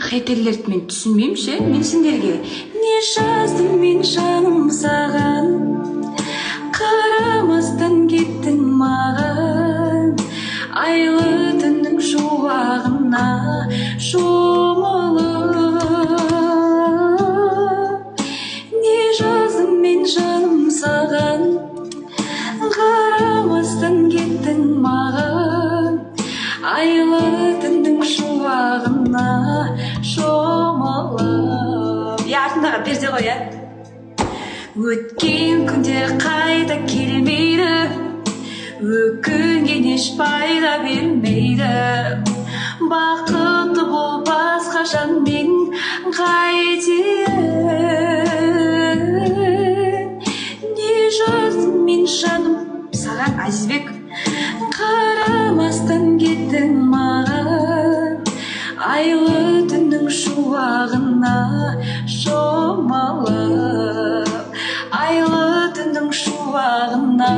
Хейтерлерді мен түсінбеймін ше. Мен сендерге не жаздым мен жаным саған, қарамастан кеттің маған, айлы түннің шуағына шомылып. Не жаздым мен жаным саған, қарамастан кеттің маған, айлы түннің шуағына шомылып. Артындағы перде ғой, Өткен күндер қайта келмейді, өкінген еш пайда бермейді. Бақытты бол басқа жанмен қайтейін. Не жаздым мен жаным саған, Азизбек, қарамастан кеттің маған, айлы түннің шуағына шомылып, айлы түннің шуағына